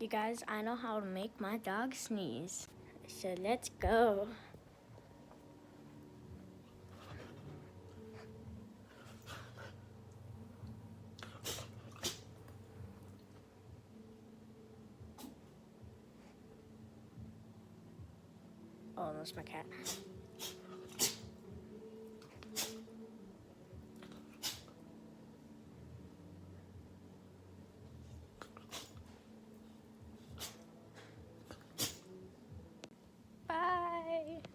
You guys, I know how to make my dog sneeze. So let's go. Oh, that's my cat.